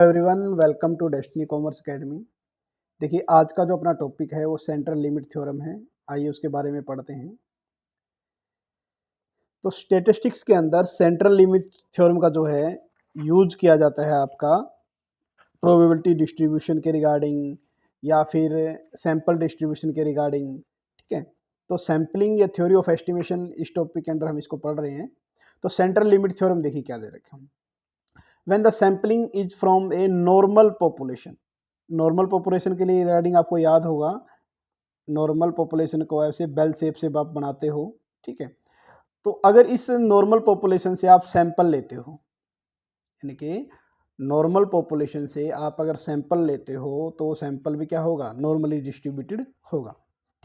Everyone, welcome to Destiny Commerce Academy. देखिए, आज का जो अपना टॉपिक है वो सेंट्रल लिमिट थ्योरम है। आइए उसके बारे में पढ़ते हैं। तो स्टैटिस्टिक्स के अंदर सेंट्रल लिमिट थ्योरम का जो है यूज किया जाता है आपका प्रोबेबिलिटी डिस्ट्रीब्यूशन के रिगार्डिंग या फिर सैंपल डिस्ट्रीब्यूशन के रिगार्डिंग। ठीक है, तो सैम्पलिंग या थ्योरी ऑफ एस्टिमेशन इस टॉपिक के अंदर हम इसको पढ़ रहे हैं। तो सेंट्रल लिमिट थ्योरम देखिए क्या दे रखे हम। When the sampling is from a normal population, normal population के लिए रिगार्डिंग आपको याद होगा, नॉर्मल पॉपुलेशन को ऐसे बेल शेप से आप बनाते हो। ठीक है, तो अगर इस नॉर्मल पॉपुलेशन से आप सैंपल लेते हो, यानी कि नॉर्मल पॉपुलेशन से आप अगर सैंपल लेते हो तो सैंपल भी क्या होगा, नॉर्मली डिस्ट्रीब्यूटेड होगा।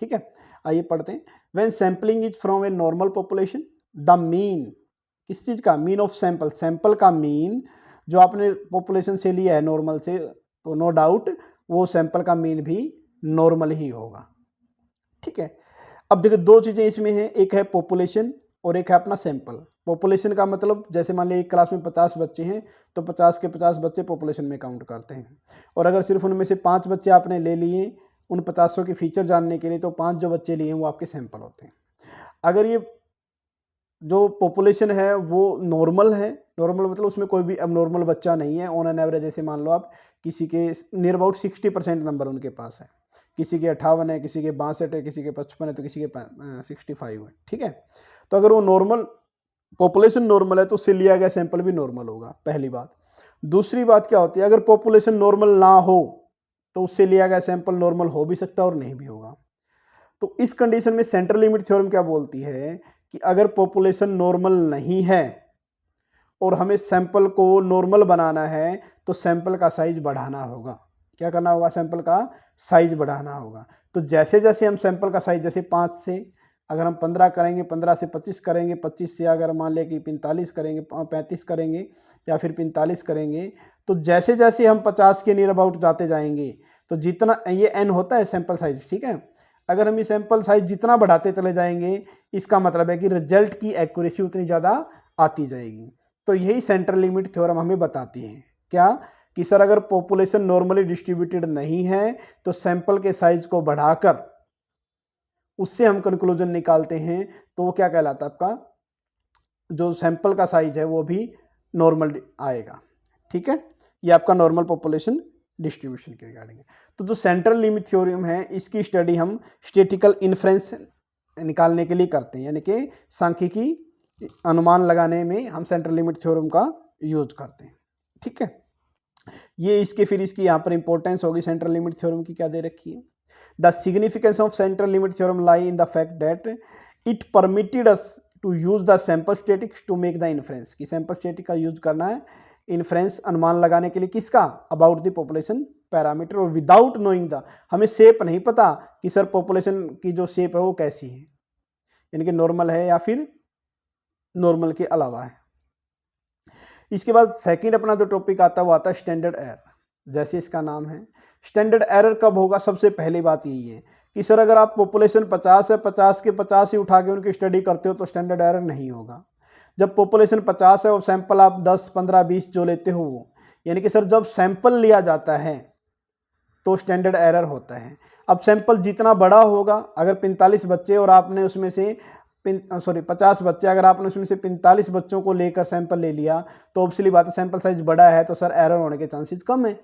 ठीक है, आइए पढ़ते हैं। When sampling is from a normal population, the mean, किस चीज़ का मीन ऑफ सैंपल, सैंपल का मीन जो आपने पॉपुलेशन से लिया है नॉर्मल से, तो नो डाउट वो सैंपल का मीन भी नॉर्मल ही होगा। ठीक है, अब देखिए दो चीज़ें इसमें हैं, एक है पॉपुलेशन और एक है अपना सैंपल। पॉपुलेशन का मतलब जैसे मान लिया एक क्लास में 50 बच्चे हैं तो 50 के 50 बच्चे पॉपुलेशन में काउंट करते हैं, और अगर सिर्फ उनमें से 5 बच्चे आपने ले लिए उन 50 के फीचर जानने के लिए, तो 5 जो बच्चे लिए हैं वो आपके सैंपल होते हैं। अगर ये जो पॉपुलेशन है वो नॉर्मल है, नॉर्मल मतलब उसमें कोई भी अबनॉर्मल बच्चा नहीं है, ऑन एन एवरेज जैसे मान लो आप किसी के नियर अबाउट 60% नंबर उनके पास है, किसी के 58 है, किसी के 62 है, किसी के 55 है, तो किसी के 65 है। ठीक है, तो अगर वो नॉर्मल पॉपुलेशन नॉर्मल है तो उससे लिया गया सैंपल भी नॉर्मल होगा, पहली बात। दूसरी बात क्या होती है, अगर पॉपुलेशन नॉर्मल ना हो तो उससे लिया गया सैंपल नॉर्मल हो भी सकता है और नहीं भी होगा। तो इस कंडीशन में सेंट्रल लिमिट थ्योरम क्या बोलती है कि अगर पॉपुलेशन नॉर्मल नहीं है और हमें सैंपल को नॉर्मल बनाना है तो सैंपल का साइज बढ़ाना होगा। क्या करना होगा, सैंपल का साइज बढ़ाना होगा। तो जैसे जैसे हम सैंपल का साइज, जैसे 5 से अगर हम 15 करेंगे, 15 से 25 करेंगे, 25 से अगर मान लें कि 45 करेंगे, 35 करेंगे या फिर 45 करेंगे, तो जैसे जैसे हम 50 के नियर अबाउट जाते जाएंगे तो जितना ये एन होता है सैंपल साइज, ठीक है, अगर हम ये सैंपल साइज जितना बढ़ाते चले जाएंगे इसका मतलब है कि रिजल्ट की एक्यूरेसी उतनी ज़्यादा आती जाएगी। तो यही सेंट्रल लिमिट थ्योरम हमें बताती है क्या, कि सर अगर पॉपुलेशन नॉर्मली डिस्ट्रीब्यूटेड नहीं है तो सैंपल के साइज को बढ़ाकर उससे हम कंक्लूजन निकालते हैं, तो वो क्या कहलाता है, आपका जो सैंपल का साइज है वो भी नॉर्मल आएगा। ठीक है, ये आपका नॉर्मल पॉपुलेशन डिस्ट्रीब्यूशन के रिगार्डिंग है। तो जो सेंट्रल लिमिट थ्योरम है इसकी स्टडी हम स्टैटिस्टिकल इन्फ्रेंस निकालने के लिए करते हैं, यानी कि सांख्यिकी अनुमान लगाने में हम सेंट्रल लिमिट थ्योरम का यूज करते हैं। ठीक है, ये इसके फिर इसकी यहाँ पर इंपॉर्टेंस होगी सेंट्रल लिमिट थ्योरम की, क्या दे रखी है। The significance of central limit theorem lie in the fact that it permitted us to use the sample statistics to make the inference, कि सैंपल स्टैटिक का यूज करना है इन्फ्रेंस अनुमान लगाने के लिए, किसका, अबाउट द पॉपुलेशन पैरामीटर, और विदाउट नोइंग द, हमें शेप नहीं पता कि सर पॉपुलेशन की जो शेप है वो कैसी है, यानी कि नॉर्मल है या फिर नॉर्मल के अलावा है। इसके बाद सेकंड अपना जो टॉपिक आता है वो आता है स्टैंडर्ड एरर। जैसे इसका नाम है, स्टैंडर्ड एरर कब होगा, सबसे पहली बात यही है कि सर अगर आप पॉपुलेशन 50 है, 50 के 50 ही उठा के उनकी स्टडी करते हो तो स्टैंडर्ड एरर नहीं होगा। जब पॉपुलेशन 50 है और सैंपल आप 10, 15, 20 जो लेते हो वो, यानी कि सर जब सैंपल लिया जाता है तो स्टैंडर्ड एरर होता है। अब सैंपल जितना बड़ा होगा, अगर 45 बच्चे और आपने उसमें से 50 बच्चे, अगर आपने उसमें से 45 बच्चों को लेकर सैंपल ले लिया तो ऑब्वियसली बात है सैंपल साइज बड़ा है तो सर एरर होने के चांसेस कम है।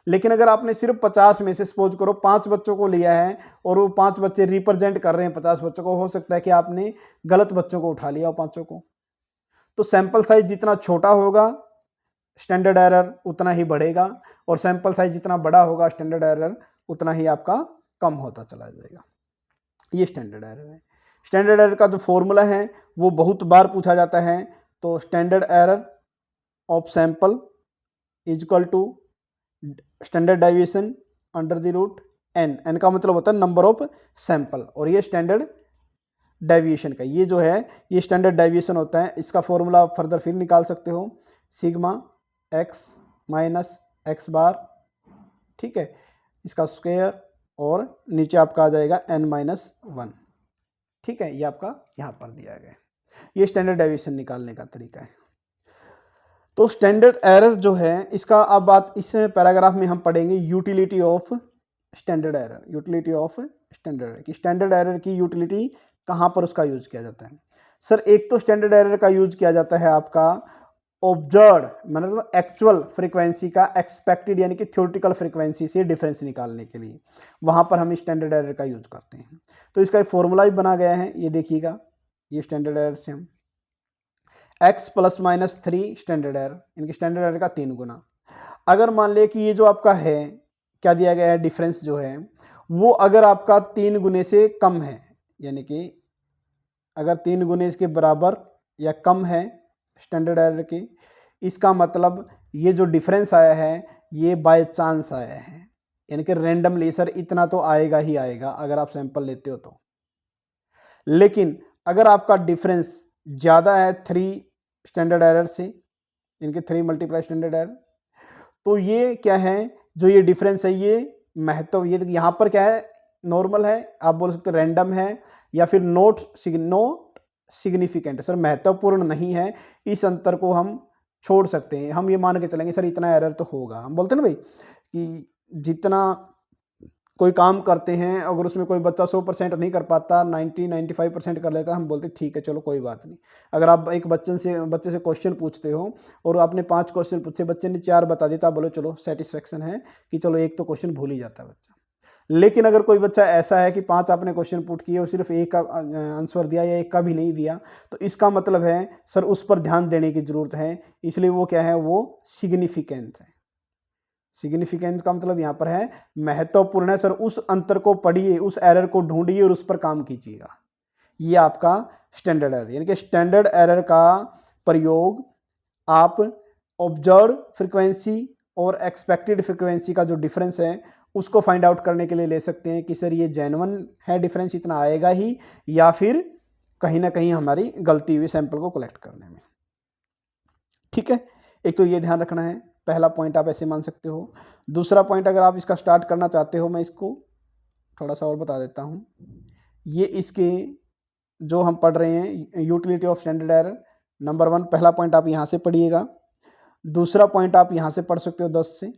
लेकिन अगर आपने सिर्फ 50 में से सपोज करो 5 बच्चों को लिया है और वो 5 बच्चे रिप्रेजेंट कर रहे हैं 50 बच्चों को, हो सकता है कि आपने गलत बच्चों को उठा लिया हो 5 को, तो सैंपल साइज जितना छोटा होगा स्टैंडर्ड एरर उतना ही बढ़ेगा, और सैंपल साइज जितना बड़ा होगा स्टैंडर्ड एरर उतना ही आपका कम होता चला जाएगा। ये स्टैंडर्ड एरर है। स्टैंडर्ड एरर का जो फॉर्मूला है वो बहुत बार पूछा जाता है, तो standard error of sample is equal to standard deviation under the root N, N का मतलब होता है नंबर ऑफ सैंपल, और ये स्टैंडर्ड डेविएशन का, ये जो है ये स्टैंडर्ड डेविएशन होता है। इसका फॉर्मूला आप फर्दर फिर निकाल सकते हो, सिग्मा एक्स माइनस एक्स बार, ठीक है, इसका स्क्वायर, और नीचे आपका आ जाएगा n माइनस 1। ठीक है, ये आपका यहाँ पर दिया गया है। ये स्टैंडर्ड डेविएशन निकालने का तरीका है। तो स्टैंडर्ड एरर जो है इसका अब बात इस पैराग्राफ में हम पढ़ेंगे utility of standard error. Utility of standard error कि स्टैंडर्ड एरर की यूटिलिटी कहाँ पर उसका यूज किया जाता है। सर एक तो स्टैंडर्ड एरर का यूज किया जाता है आपका ऑब्जर्व्ड मतलब एक्चुअल फ्रीक्वेंसी का एक्सपेक्टेड यानी कि थ्योरेटिकल फ्रीक्वेंसी से डिफरेंस निकालने के लिए, वहां पर हम स्टैंडर्ड एरर का यूज करते हैं। तो इसका एक फॉर्मूला भी बना गया है, ये देखिएगा, ये स्टैंडर्ड एरर से हम x plus minus 3 standard error, इनकी स्टैंडर्ड एरर का 3 गुना। अगर मान ले कि ये जो आपका है क्या दिया गया है, डिफरेंस जो है वो अगर आपका 3 गुने से कम है, यानी कि अगर 3 गुने इसके बराबर या कम है स्टैंडर्ड एरर के, इसका मतलब ये जो डिफरेंस आया है ये बाय चांस आया है, यानी कि रैंडमली सर इतना तो आएगा ही आएगा अगर आप सैंपल लेते हो तो। लेकिन अगर आपका डिफरेंस ज़्यादा है 3 स्टैंडर्ड एरर से, इनके 3 मल्टीप्लाई स्टैंडर्ड एरर, तो ये क्या है, जो ये डिफरेंस है ये महत्व, ये यहाँ पर क्या है, नॉर्मल है, आप बोल सकते हो रैंडम है, या फिर नोट सिग्निफिकेंट, सर महत्वपूर्ण नहीं है, इस अंतर को हम छोड़ सकते हैं। हम ये मान के चलेंगे सर इतना एरर तो होगा, हम बोलते हैं ना भाई कि जितना कोई काम करते हैं अगर उसमें कोई बच्चा 100% नहीं कर पाता, 90-95% कर लेता है, हम बोलते ठीक है चलो कोई बात नहीं। अगर आप एक बच्चे से क्वेश्चन पूछते हो और आपने 5 क्वेश्चन पूछे, बच्चे ने 4 बता दिया, तो आप बोलो चलो सेटिस्फेक्शन है कि चलो एक तो क्वेश्चन भूल ही जाता है बच्चा। लेकिन अगर कोई बच्चा ऐसा है कि 5 आपने क्वेश्चन पुट किए और सिर्फ एक का आंसर दिया या एक का भी नहीं दिया, तो इसका मतलब है सर उस पर ध्यान देने की जरूरत है, इसलिए वो क्या है, वो सिग्निफिकेंट है। सिग्निफिकेंस का मतलब यहाँ पर है महत्वपूर्ण है, सर उस अंतर को पढ़िए, उस एरर को ढूंढिए और उस पर काम कीजिएगा। ये आपका स्टैंडर्ड एरर, यानी कि स्टैंडर्ड एरर का प्रयोग आप ऑब्जर्व फ्रीक्वेंसी और एक्सपेक्टेड फ्रीक्वेंसी का जो डिफरेंस है उसको फाइंड आउट करने के लिए ले सकते हैं कि सर ये जेन्युइन है, डिफरेंस इतना आएगा ही, या फिर कहीं ना कहीं हमारी गलती हुई सैंपल को कलेक्ट करने में। ठीक है, एक तो ये ध्यान रखना है, पहला पॉइंट आप ऐसे मान सकते हो। दूसरा पॉइंट अगर आप इसका स्टार्ट करना चाहते हो, मैं इसको थोड़ा सा और बता देता हूँ। ये इसके जो हम पढ़ रहे हैं utility of standard error, number 1 पहला पॉइंट आप यहाँ से पढ़िएगा। दूसरा पॉइंट आप यहाँ से पढ़ सकते हो 10 से,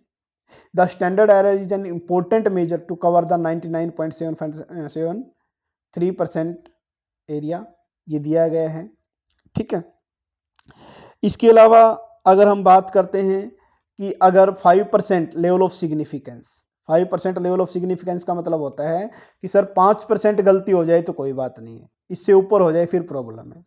the standard error is an important measure to cover the 99.73% area, ये दिया गया है। ठीक है, इसके अलावा अगर हम बात करते हैं कि अगर 5% level of significance, 5% level of significance का मतलब होता है कि सर 5% गलती हो जाए तो कोई बात नहीं है, इससे ऊपर हो जाए फिर प्रॉब्लम है।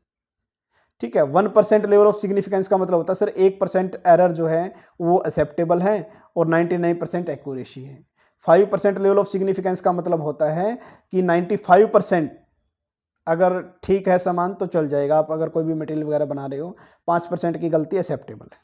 ठीक है, 1% लेवल ऑफ सिग्निफिकेंस का मतलब होता है सर 1% एरर जो है वो एक्सेप्टेबल है और 99% एक्यूरेसी है। 5% लेवल ऑफ सिग्निफिकेंस का मतलब होता है कि 95% अगर ठीक है सामान तो चल जाएगा, आप अगर कोई भी मटेरियल वगैरह बना रहे हो, 5% की गलती एक्सेप्टेबल है।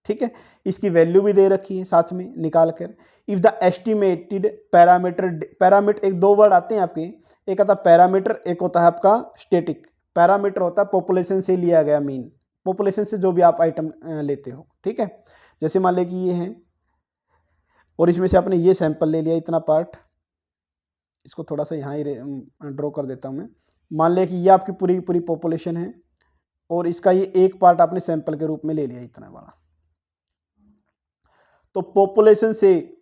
ठीक है, इसकी वैल्यू भी दे रखी है साथ में निकाल कर। इफ द एस्टिमेटेड पैरामीटर एक दो वर्ड आते हैं आपके, एक आता है पैरामीटर, एक होता है आपका स्टेटिक। पैरामीटर होता है पॉपुलेशन से लिया गया मीन, पॉपुलेशन से जो भी आप आइटम लेते हो। ठीक है, जैसे मान लें कि ये है और इसमें से आपने ये सैंपल ले लिया इतना पार्ट, इसको थोड़ा सा यहाँ ही ड्रॉ कर देता हूँ मैं। मान लें कि ये आपकी पूरी पूरी पॉपुलेशन है और इसका ये एक पार्ट आपने सैंपल के रूप में ले लिया इतना बड़ा। तो पॉपुलेशन से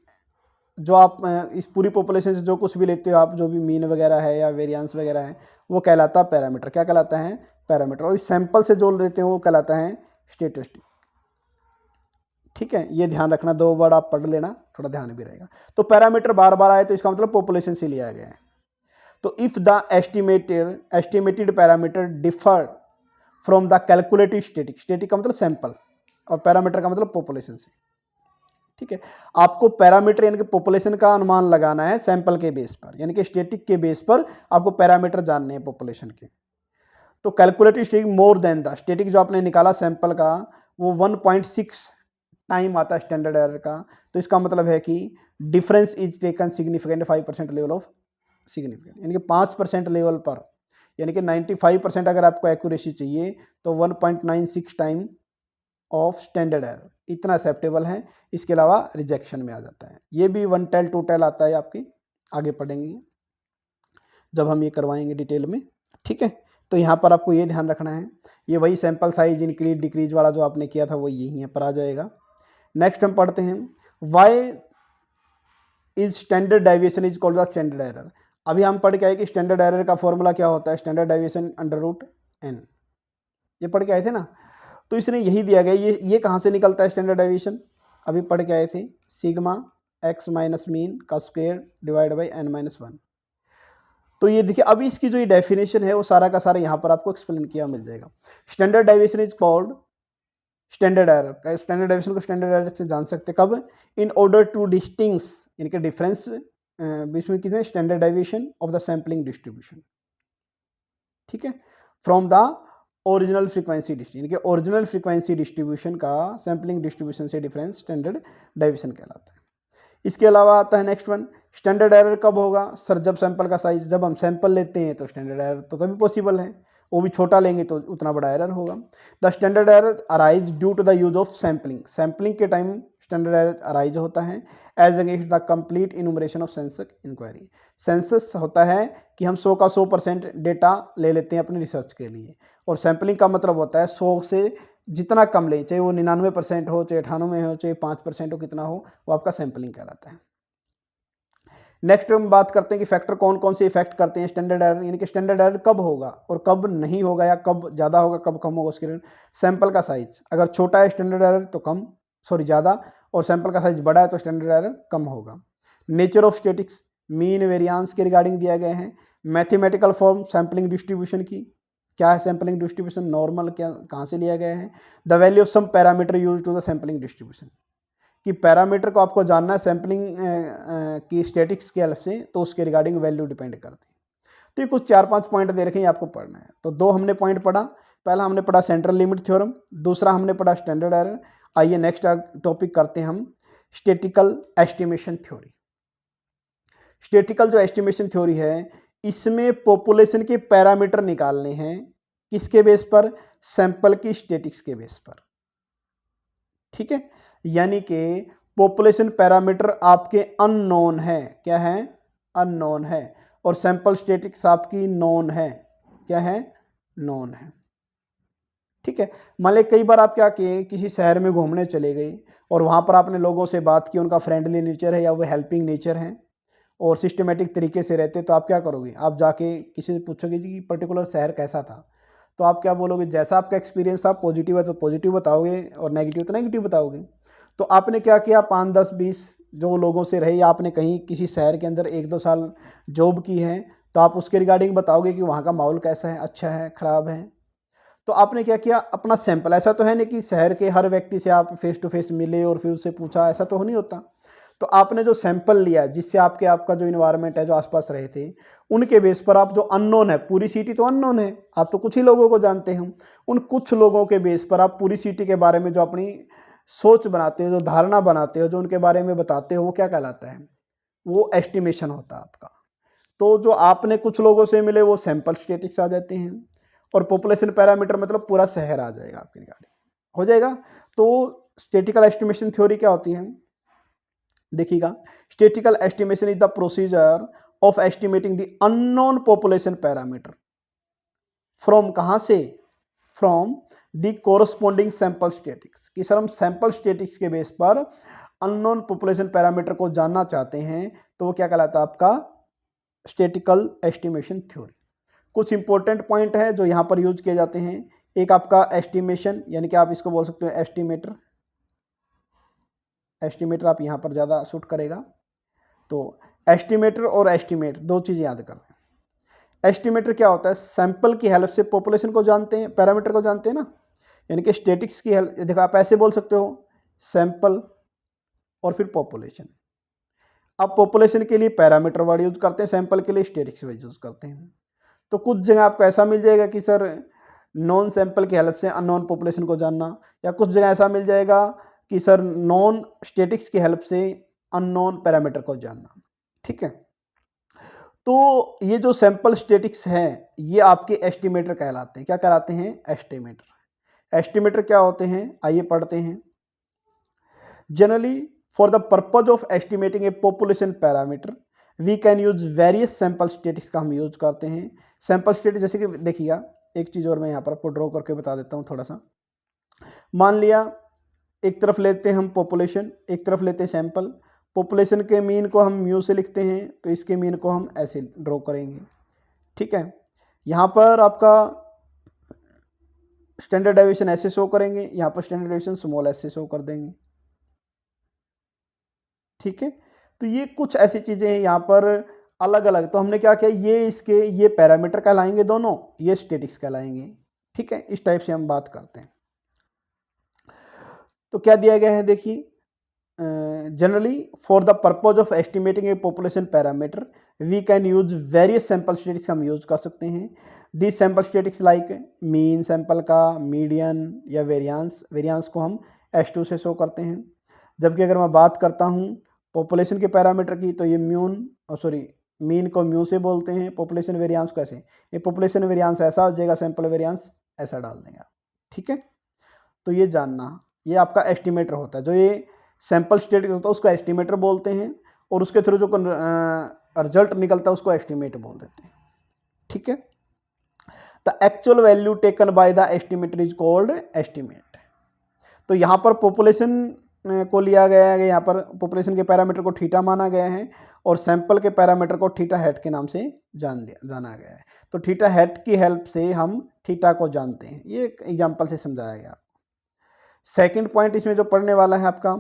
जो आप इस पूरी पॉपुलेशन से जो कुछ भी लेते हो आप, जो भी मीन वगैरह है या वेरिएंस वगैरह है, वो कहलाता है पैरामीटर। क्या कहलाता है? पैरामीटर। और इस सैंपल से जो लेते हो वो कहलाता है स्टेटिस्टिक। ठीक है, ये ध्यान रखना, दो वर्ड आप पढ़ लेना, थोड़ा ध्यान भी रहेगा। तो पैरामीटर बार बार आए तो इसका मतलब पॉपुलेशन से लिया गया है। तो if the estimated parameter differ from the calculated static, static का मतलब सैंपल और पैरामीटर का मतलब पॉपुलेशन से। ठीक है, आपको पैरामीटर यानी कि पॉपुलेशन का अनुमान लगाना है सैंपल के बेस पर, यानी कि स्टेटिक के बेस पर आपको पैरामीटर जानने हैं पॉपुलेशन के। तो calculated static more than the static जो आपने निकाला सैंपल का वो 1.6 टाइम आता है स्टैंडर्ड एरर का। तो इसका मतलब है कि difference is taken significant 5% level of significant, यानी कि 5% लेवल पर, यानी कि 95% अगर आपको एक्यूरेसी चाहिए तो 1.96 टाइम ऑफ स्टैंडर्ड एरर इतना एक्सेप्टेबल है। इसके अलावा रिजेक्शन में आ जाता है। ये भी 1 टेल 2 टेल आता है आपके, आगे पढ़ेंगे जब हम ये करवाएंगे डिटेल में। ठीक है, तो यहाँ पर आपको ये ध्यान रखना है, ये वही सैंपल साइज इंक्रीज डिक्रीज वाला जो आपने किया था वो यही यहाँ पर आ जाएगा। नेक्स्ट हम पढ़ते हैं, why is standard deviation is called the standard error. अभी हम पढ़ के आए कि स्टैंडर्ड एरर का फॉर्मूला क्या होता है, standard deviation under root N, ये पढ़ के आए थे ना। तो इसने यही दिया गया, ये कहाँ से निकलता है स्टैंडर्ड डेविएशन, अभी पढ़ के आए थे, सिग्मा एक्स माइनस मीन का square divide by N minus one. तो ये देखिए, अभी इसकी जो ये डेफिनेशन है वो सारा का सारा यहाँ पर आपको एक्सप्लेन किया मिल जाएगा। Standard deviation is called standard error. Standard deviation को स्टैंडर्ड एरर से जान सकते कब, इन ऑर्डर टू डिस्टिंग्विश, इनके डिफरेंस बीच कितने, standard deviation of the sampling distribution, ठीक है, from the original frequency distribution, इनके ओरिजिनल फ्रीक्वेंसी डिस्ट्रीब्यूशन का सैम्पलिंग डिस्ट्रीब्यूशन से डिफरेंस स्टैंडर्ड डेविएशन कहलाता है। इसके अलावा आता है नेक्स्ट वन, स्टैंडर्ड एरर कब होगा सर, जब सैंपल का साइज, जब हम सैंपल लेते हैं तो स्टैंडर्ड एरर तो तभी पॉसिबल है, वो भी छोटा लेंगे तो उतना बड़ा एरर होगा। The standard error arise due to the use of sampling, sampling के टाइम स्टैंडर्ड एरर अराइज होता है as against the complete enumeration of census inquiry. Census होता है कि हम 100 का 100% डेटा ले लेते हैं अपनी रिसर्च के लिए, और सैम्पलिंग का मतलब होता है 100 से जितना कम लें, चाहे वो 99% हो, चाहे 98 हो, चाहे 5% हो, कितना हो, वो आपका सैम्पलिंग कहलाता है। नेक्स्ट हम बात करते हैं कि फैक्टर कौन कौन से इफेक्ट करते हैं स्टैंडर्ड एरर, यानी कि स्टैंडर्ड एरर कब होगा और कब नहीं होगा, या कब ज़्यादा होगा कब कम होगा। उसके सैंपल का साइज अगर छोटा है स्टैंडर्ड एरर तो कम, ज़्यादा, और सैंपल का साइज बड़ा है तो स्टैंडर्ड एरर कम होगा। Nature of statistics, mean variance के रिगार्डिंग दिया गया है। मैथमेटिकल फॉर्म सैम्पलिंग डिस्ट्रीब्यूशन की, क्या है सैम्पलिंग डिस्ट्रीब्यूशन, नॉर्मल क्या कहाँ से लिया गया है। The value of some parameter use to the sampling distribution, कि पैरामीटर को आपको जानना है सैम्पलिंग की स्टैटिक्स के हेल्प से, तो उसके रिगार्डिंग वैल्यू डिपेंड करते हैं। तो ये कुछ 4-5 पॉइंट दे रखे हैं, आपको पढ़ना है। तो 2 हमने पॉइंट पढ़ा, पहला हमने पढ़ा सेंट्रल लिमिट थ्योरम, दूसरा हमने पढ़ा स्टैंडर्ड एरर। आइए नेक्स्ट टॉपिक करते हैं हम स्टैटिकल एस्टिमेशन थ्योरी। स्टैटिकल जो एस्टिमेशन थ्योरी है, इसमें पॉपुलेशन के पैरामीटर निकालने हैं, किसके बेस पर, सैंपल की स्टैटिक्स के बेस पर, ठीक है। यानी कि पॉपुलेशन पैरामीटर आपके अननोन है, क्या है, अननोन है, और सैंपल स्टैटिक्स आपकी नोन है, क्या है, नोन है, ठीक है। मान लें कई बार आप क्या किए, किसी शहर में घूमने चले गए और वहाँ पर आपने लोगों से बात की, उनका फ्रेंडली नेचर है या वो हेल्पिंग नेचर है और सिस्टमेटिक तरीके से रहते, तो आप क्या करोगे, आप जाके किसी से पूछोगे जी कि पर्टिकुलर शहर कैसा था, तो आप क्या बोलोगे, जैसा आपका एक्सपीरियंस था पॉजिटिव है तो पॉजिटिव बताओगे और नेगेटिव तो नेगेटिव बताओगे। तो आपने क्या किया, 5, 10, 20 जो लोगों से रहे, या आपने कहीं किसी शहर के अंदर 1-2 साल जॉब की है, तो आप उसके रिगार्डिंग बताओगे कि वहाँ का माहौल कैसा है, अच्छा है, ख़राब है। तो आपने क्या किया, अपना सैंपल, ऐसा तो है नहीं कि शहर के हर व्यक्ति से आप फेस टू फेस मिले और फिर उससे पूछा, ऐसा तो नहीं होता। तो आपने जो सैंपल लिया, जिससे आपका जो इन्वायरमेंट है, जो आसपास रहे थे, उनके बेस पर आप जो अननोन है, पूरी सिटी तो अननोन है, आप तो कुछ ही लोगों को जानते हैं, उन कुछ लोगों के बेस पर आप पूरी सिटी के बारे में जो अपनी सोच बनाते हो, जो धारणा बनाते हो, जो उनके बारे में बताते हो, वो क्या कहलाता है, वो एस्टिमेशन होता है आपका। तो जो आपने कुछ लोगों से मिले वो सैंपल स्टैटिक्स आ जाते हैं, और पॉपुलेशन पैरामीटर मतलब पूरा शहर आ जाएगा आपके रिगार्डिंग, हो जाएगा। तो स्टैटिकल एस्टिमेशन थ्योरी क्या होती है, देखिएगा, statistical estimation is the procedure of estimating the unknown population parameter from, कहाँ से, from the corresponding sample statics, कि सर हम सैंपल स्टैटिक्स के बेस पर अननोन पॉपुलेशन पैरामीटर को जानना चाहते हैं, तो वो क्या कहलाता है आपका स्टैटिकल एस्टिमेशन थ्योरी। कुछ इंपॉर्टेंट पॉइंट है जो यहाँ पर यूज किए जाते हैं। एक आपका एस्टिमेशन, यानी कि आप इसको बोल सकते हो एस्टिमेटर, एस्टिमेटर आप यहाँ पर ज़्यादा सूट करेगा। तो एस्टिमेटर और एस्टिमेट 2 चीज़ें याद कर लें। एस्टिमेटर क्या होता है, सैंपल की हेल्प से पॉपुलेशन को जानते हैं, पैरामीटर को जानते हैं ना, यानी कि स्टैटिक्स की हेल्प, देखो आप ऐसे बोल सकते हो सैंपल और फिर पॉपुलेशन। अब पॉपुलेशन के लिए पैरामीटर वर्ड यूज करते हैं, सैंपल के लिए स्टैटिक्स वर्ड यूज करते हैं। तो कुछ जगह आपको ऐसा मिल जाएगा कि सर नॉन सैंपल की हेल्प से अननोन पॉपुलेशन को जानना, या कुछ जगह ऐसा मिल जाएगा कि सर नॉन स्टैटिक्स की हेल्प से अननोन पैरामीटर को जानना, ठीक है। तो ये जो सैंपल स्टैटिक्स है, ये आपके एस्टिमेटर कहलाते हैं, क्या कहलाते हैं, एस्टिमेटर। एस्टिमेटर क्या होते हैं, आइए पढ़ते हैं। Generally for the purpose of estimating a population parameter we can use various sample statistics का हम यूज करते हैं। सैंपल स्टैटिक्स जैसे कि देखिएगा, एक चीज़ और मैं यहाँ पर आपको ड्रॉ करके बता देता हूँ थोड़ा सा। मान लिया एक तरफ लेते हैं हम पॉपुलेशन, एक तरफ लेते हैं सैंपल। पॉपुलेशन के मीन को हम म्यू से लिखते हैं, तो इसके मीन को हम ऐसे ड्रॉ करेंगे। ठीक है, यहाँ पर आपका स्टैंडर्ड डेविएशन ऐसे शो करेंगे, यहाँ पर स्टैंडर्ड डेविएशन स्मॉल एस से शो कर देंगे। ठीक है, तो ये कुछ ऐसी चीज़ें हैं यहाँ पर अलग अलग। तो हमने क्या किया, ये पैरामीटर कहलाएंगे दोनों, ये स्टेटिक्स कहलाएंगे। ठीक है, इस टाइप से हम बात करते हैं। तो क्या दिया गया है देखिए, generally for the purpose of estimating a population parameter we can use various sample statistics हम यूज कर सकते हैं। This sample statistics like mean sample का, मीडियन या वेरियांस को हम S2 से शो करते हैं। जबकि अगर मैं बात करता हूँ पॉपुलेशन के पैरामीटर की, तो ये मीन को म्यू से बोलते हैं, पॉपुलेशन वेरियांस को ऐसे। ये पॉपुलेशन वेरियांस ऐसा हो जाएगा, सैंपल वेरियांस ऐसा डाल देंगे। ठीक है, तो ये जानना, ये आपका एस्टिमेटर होता है। जो ये सैंपल स्टेट होता है उसको एस्टिमेटर बोलते हैं, और उसके थ्रू जो रिजल्ट निकलता है उसको एस्टिमेट बोल देते हैं। ठीक है, the actual value taken by the estimator is called estimate. तो यहाँ पर पॉपुलेशन को लिया गया है, यहाँ पर पॉपुलेशन के पैरामीटर को थीटा माना गया है, और सैंपल के पैरामीटर को थीटा हेड के नाम से जाना गया है। तो थीटा हेड की हेल्प से हम थीटा को जानते हैं। ये एक एग्जाम्पल से समझाया गया। सेकंड पॉइंट इसमें जो पढ़ने वाला है आपका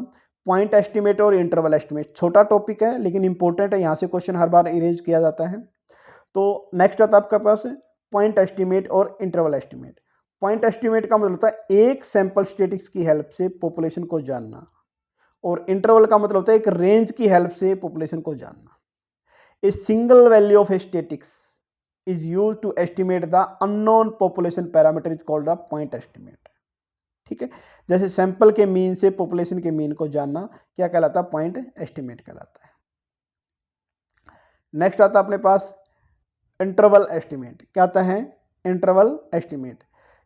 पॉइंट एस्टिमेट और इंटरवल एस्टिमेट। छोटा टॉपिक है लेकिन इंपॉर्टेंट है, यहाँ से क्वेश्चन हर बार इरेज किया जाता है। तो नेक्स्ट आता है आपके पास पॉइंट एस्टिमेट और इंटरवल एस्टिमेट। पॉइंट एस्टिमेट का मतलब होता है एक सैंपल स्टेटिक्स की हेल्प से पॉपुलेशन को जानना, और इंटरवल का मतलब होता है एक रेंज की हेल्प से पॉपुलेशन को जानना। A single value of statistics is use to estimate the unknown population parameter is called the point estimate. ठीक है, जैसे सैंपल के मीन से पॉपुलेशन के मीन को जानना क्या कहलाता है, पॉइंट एस्टिमेट कहलाता है। नेक्स्ट आता है अपने पास इंटरवल एस्टिमेट। क्या आता है, इंटरवल एस्टिमेट।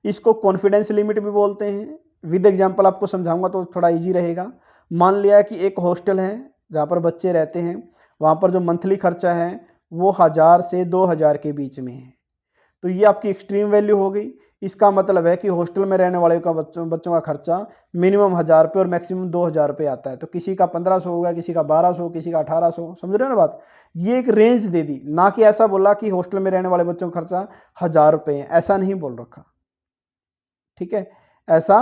इसको कॉन्फिडेंस लिमिट भी बोलते हैं। विद एग्जांपल आपको समझाऊंगा तो थोड़ा इजी रहेगा। मान लिया कि एक हॉस्टल है जहाँ पर बच्चे रहते हैं, वहाँ पर जो मंथली खर्चा है वो 1000 से 2000 के बीच में है। तो ये आपकी एक्सट्रीम वैल्यू हो गई। इसका मतलब है कि हॉस्टल में रहने वाले का बच्चों का खर्चा मिनिमम 1000 रुपये और मैक्सिमम 2000 रुपये आता है। तो किसी का 1500 होगा, किसी का 1200, किसी का 1800। समझ रहे हो ना बात। ये एक रेंज दे दी, ना कि ऐसा बोला कि हॉस्टल में रहने वाले बच्चों का खर्चा 1000 रुपये है, ऐसा नहीं बोल रखा। ठीक है, ऐसा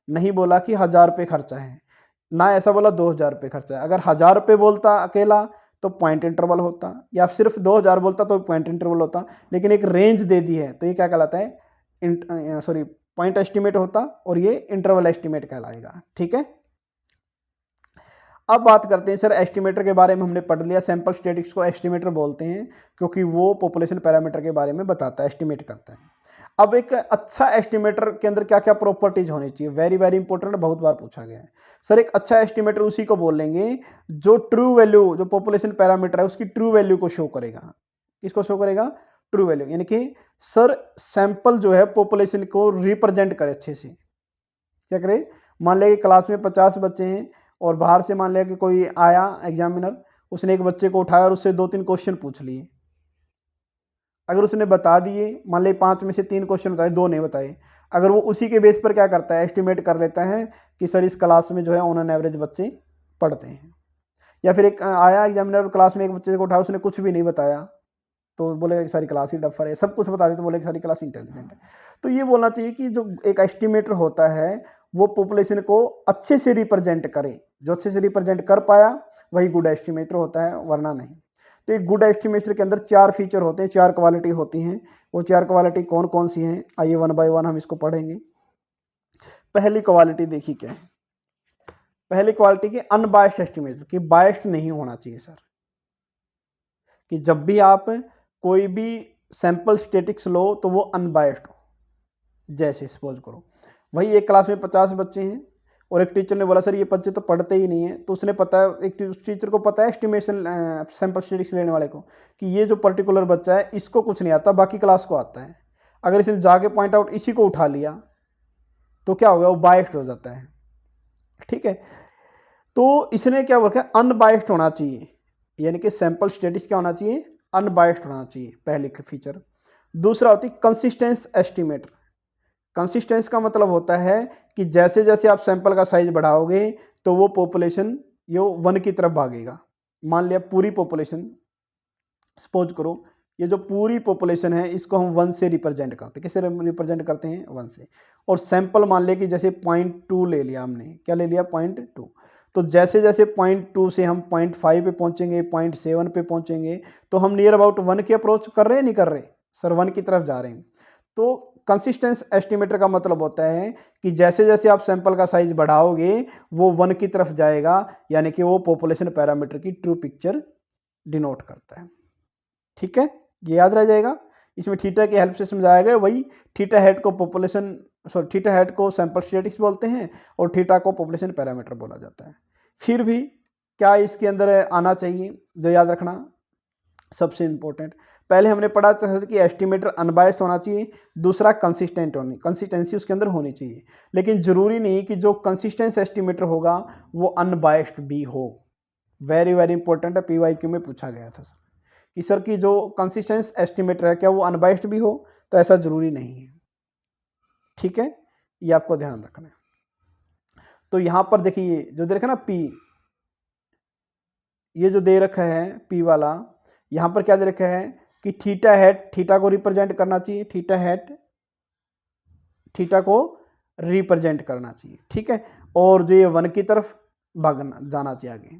नहीं बोला कि 1000 रुपये खर्चा है, ना ऐसा बोला 2000 रुपये खर्चा है। अगर 1000 रुपये बोलता अकेला तो पॉइंट इंटरवल होता, या सिर्फ 2000 बोलता तो पॉइंट इंटरवल होता। लेकिन एक रेंज दे दी है तो ये क्या कहलाता है, पॉइंट एस्टिमेट होता, और ये इंटरवल एस्टिमेट कहलाएगा। ठीक है, अब बात करते हैं सर एस्टिमेटर के बारे में। हमने पढ़ लिया सैंपल स्टेटिक्स को एस्टिमेटर बोलते हैं क्योंकि वो पॉपुलेशन पैरामीटर के बारे में बताता है, एस्टिमेट करता है। अब एक अच्छा एस्टिमेटर के अंदर क्या क्या प्रॉपर्टीज होनी चाहिए, वेरी वेरी इंपॉर्टेंट, बहुत बार पूछा गया है। सर एक अच्छा एस्टिमेटर उसी को बोल लेंगे जो ट्रू वैल्यू, जो पॉपुलेशन पैरामीटर है उसकी ट्रू वैल्यू को शो करेगा। किसको शो करेगा, ट्रू वैल्यू। यानी कि सर सैंपल जो है पॉपुलेशन को रिप्रेजेंट करे अच्छे से। क्या करे, मान लिया कि क्लास में 50 बच्चे हैं और बाहर से मान लिया कि कोई आया एग्जामिनर, उसने एक बच्चे को उठाया और उससे 2-3 क्वेश्चन पूछ लिए। अगर उसने बता दिए, मान ली 5 में से 3 क्वेश्चन बताए, 2 नहीं बताए, अगर वो उसी के बेस पर क्या करता है, एस्टिमेट कर लेता है कि सर इस क्लास में जो है ऑन एन एवरेज बच्चे पढ़ते हैं। या फिर एक आया एग्जामिनर क्लास में एक बच्चे को उठाया, उसने कुछ भी नहीं बताया, तो बोलेगा कि सारी क्लास ही डफर है। सब कुछ बता दे तो बोलेगा सारी क्लास इंटेलिजेंट है। तो ये बोलना चाहिए कि जो एक एस्टिमेटर होता है वो पॉपुलेशन को अच्छे से रिप्रेजेंट करे। जो अच्छे से रिप्रेजेंट कर पाया वही गुड एस्टिमेटर होता है, वरना नहीं। तो एक गुड एस्टिमेटर के अंदर 4 फीचर होते हैं, 4 क्वालिटी होती हैं। वो 4 क्वालिटी कौन कौन सी हैं, आइए 1 बाय 1 हम इसको पढ़ेंगे। पहली क्वालिटी देखिए क्या है, पहली क्वालिटी की अनबायस्ड एस्टिमेटर, कि बायस्ड नहीं होना चाहिए सर। कि जब भी आप कोई भी सैंपल स्टेटिक्स लो तो वो अनबायस्ड हो। जैसे सपोज करो वही एक क्लास में 50 बच्चे हैं और एक टीचर ने बोला सर ये बच्चे तो पढ़ते ही नहीं है, तो उसने पता है, एक टीचर को पता है एस्टिमेशन सैंपल स्टेटिक्स लेने वाले को कि ये जो पर्टिकुलर बच्चा है इसको कुछ नहीं आता, बाकी क्लास को आता है। अगर इसने जाके पॉइंट आउट इसी को उठा लिया तो क्या हो गया, वो बायस्ड हो जाता है। ठीक है, तो इसने क्या बोला, अनबायस्ड होना चाहिए। यानी कि सैंपल स्टेटिक्स क्या होना चाहिए, अनबायस्ड होना चाहिए, पहली फीचर। दूसरा होती है कंसिस्टेंस एस्टिमेटर। कंसिस्टेंस का मतलब होता है कि जैसे जैसे आप सैंपल का साइज बढ़ाओगे तो वो पॉपुलेशन ये 1 की तरफ भागेगा। मान लिया पूरी पॉपुलेशन, सपोज करो ये जो पूरी पॉपुलेशन है इसको हम 1 से रिप्रेजेंट करते हैं। किससे रिप्रेजेंट करते हैं? 1 से। और सैंपल मान लिया कि जैसे 0.2 ले लिया हमने, क्या ले लिया? 0.2। तो जैसे जैसे 0.2 से हम 0.5 पे पहुंचेंगे, 0.7 पे पहुंचेंगे, तो हम नियर अबाउट 1 की अप्रोच कर रहे हैं, नहीं कर रहे? सर 1 की तरफ जा रहे हैं। तो कंसिस्टेंस एस्टिमेटर का मतलब होता है कि जैसे जैसे आप सैंपल का साइज बढ़ाओगे वो 1 की तरफ जाएगा, यानी कि वो पॉपुलेशन पैरामीटर की ट्रू पिक्चर डिनोट करता है। ठीक है, ये याद रह जाएगा। इसमें थीटा की हेल्प से समझाया गया। वही थीटा हेड को थीटा हेड को सैंपल स्टेटिक्स बोलते हैं और थीटा को पॉपुलेशन पैरामीटर बोला जाता है। फिर भी क्या इसके अंदर आना चाहिए जो याद रखना सबसे इंपॉर्टेंट, पहले हमने पढ़ा था कि एस्टिमेटर अनबायस्ड होना चाहिए, दूसरा कंसिस्टेंसी उसके अंदर होनी चाहिए। लेकिन जरूरी नहीं कि जो कंसिस्टेंस एस्टिमेटर होगा वो अनबायस्ड भी हो। वेरी वेरी इंपॉर्टेंट है, PYQ में पूछा गया था सर कि सर की जो कंसिस्टेंस एस्टिमेटर है क्या वो अनबायस्ड भी हो? तो ऐसा जरूरी नहीं है। ठीक है, ये आपको ध्यान रखना है। तो यहां पर देखिए जो दे रखा है ना P, ये जो दे रखा है P वाला, यहां पर क्या दे रखा है कि थीटा हेड थीटा को रिप्रेजेंट करना चाहिए, थीटा हेड थीटा को रिप्रेजेंट करना चाहिए। ठीक है, और जो ये 1 की तरफ भागना जाना चाहिए आगे।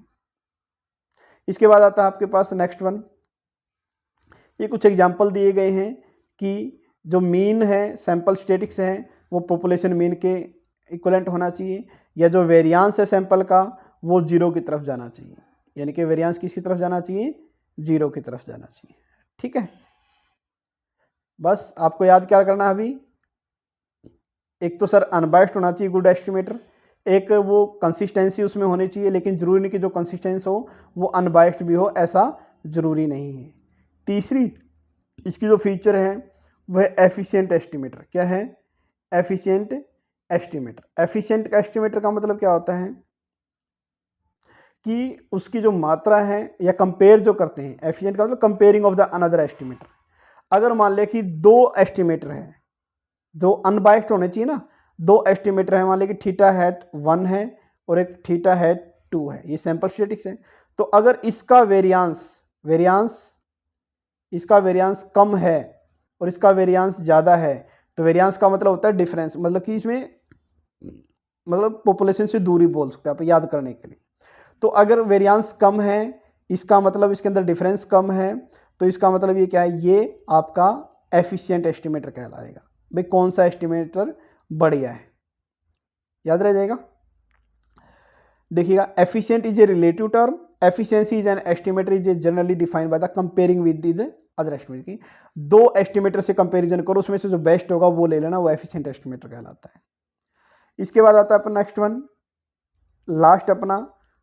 इसके बाद आता है आपके पास नेक्स्ट वन, ये कुछ एग्जाम्पल दिए गए हैं कि जो मीन है सैंपल स्टेटिक्स है वो पॉपुलेशन मीन के इक्वलेंट होना चाहिए, या जो वेरियांस है सैंपल का वो 0 की तरफ जाना चाहिए, यानी कि वेरियांस किसकी तरफ जाना चाहिए? 0 की तरफ जाना चाहिए। ठीक है, बस आपको याद क्या करना है अभी, एक तो सर अनबायस्ड होना चाहिए गुड एस्टिमेटर, एक वो कंसिस्टेंसी उसमें होनी चाहिए, लेकिन जरूरी नहीं कि जो कंसिस्टेंस हो वो अनबायस्ड भी हो, ऐसा जरूरी नहीं है। तीसरी इसकी जो फीचर है वह एफिशिएंट एस्टिमेटर। क्या है? Efficient estimator. एफिशिएंट एस्टिमेटर का मतलब क्या होता है कि उसकी जो मात्रा है या कंपेयर जो करते हैं, एफिशिएंट का मतलब comparing of the another estimator. अगर मान ले कि 2 एस्टिमेटर है जो अनबायस्ड होने चाहिए ना, 2 एस्टिमेटर है, मान ले कि थीटा हेड 1 है और एक थीटा हेड 2 है, ये सैंपल स्टेटिक्स है। तो अगर इसका इसका वेरियांस कम है और इसका वेरियांस ज़्यादा है, तो वेरियांस का मतलब होता है डिफरेंस, मतलब कि इसमें मतलब पॉपुलेशन से दूरी बोल सकते हैं आप याद करने के लिए। तो अगर वेरियांस कम है, इसका मतलब इसके अंदर डिफरेंस कम है, तो इसका मतलब ये क्या है? ये आपका एफिशिएंट एस्टिमेटर कहलाएगा। भाई कौन सा एस्टिमेटर बढ़िया है, याद रह जाएगा। देखिएगा, efficient is a relative term, efficiency is an estimator is generally defined by the comparing with the other estimator की। 2 एस्टिमेटर से कंपैरिजन करो, उसमें से जो बेस्ट होगा वो ले लेना, वो एफिशिएंट एस्टिमेटर कहलाता है। इसके बाद आता है अपना नेक्स्ट वन, लास्ट अपना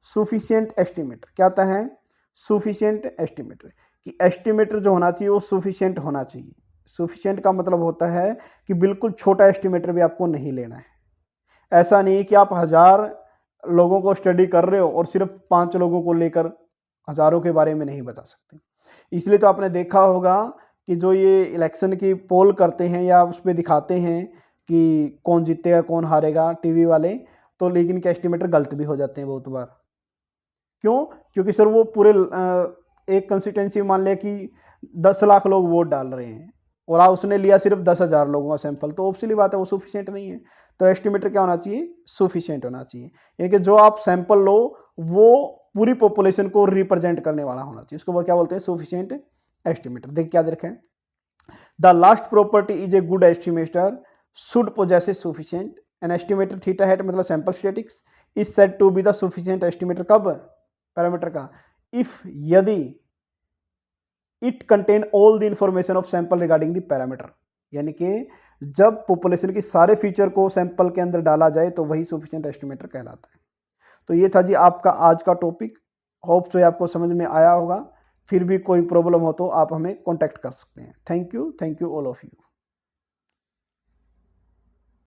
सुफिशिएंट एस्टिमेटर। क्या आता है? सुफिशिएंट एस्टिमेटर, कि एस्टिमेटर जो होना चाहिए वो सुफिशिएंट होना चाहिए। सुफिशिएंट का मतलब होता है कि बिल्कुल छोटा एस्टिमेटर भी आपको नहीं लेना है। ऐसा नहीं है कि आप 1000 लोगों को स्टडी कर रहे हो और सिर्फ 5 लोगों को लेकर हजारों के बारे में नहीं बता सकते। इसलिए तो आपने देखा होगा कि जो ये इलेक्शन की पोल करते हैं या उस पर दिखाते हैं कि कौन जीतेगा कौन हारेगा टीवी वाले, तो लेकिन के एस्टिमेटर गलत भी हो जाते हैं बहुत बार। क्यों? क्योंकि सर वो पूरे एक कंस्टिट्यूंसी मान लिया कि 10 लाख लोग वोट डाल रहे हैं और उसने लिया सिर्फ 10,000 लोगों का सैंपल, तो ऑब्वियसली बात है वो सफिशिएंट नहीं है। तो एस्टिमेटर क्या होना चाहिए? सफिशिएंट होना चाहिए, यानी कि जो आप सैंपल लो वो पूरी पॉपुलेशन को रिप्रेजेंट करने वाला होना चाहिए, उसको क्या बोलते हैं? Sufficient estimator. देखिए क्या देखें, the last property is a good estimator should possess sufficient an estimator theta hat मतलब sample statistics is said to be the sufficient estimator. कब? पैरामीटर का इफ यदि it contain all the information of sample regarding the parameter, यानी कि जब population की सारे feature को सैंपल के अंदर डाला जाए तो वही सफिशिएंट एस्टिमेटर कहलाता है। तो ये था जी आपका आज का टॉपिक, होप सो आपको समझ में आया होगा। फिर भी कोई प्रॉब्लम हो तो आप हमें कॉन्टैक्ट कर सकते हैं। Thank you all of you.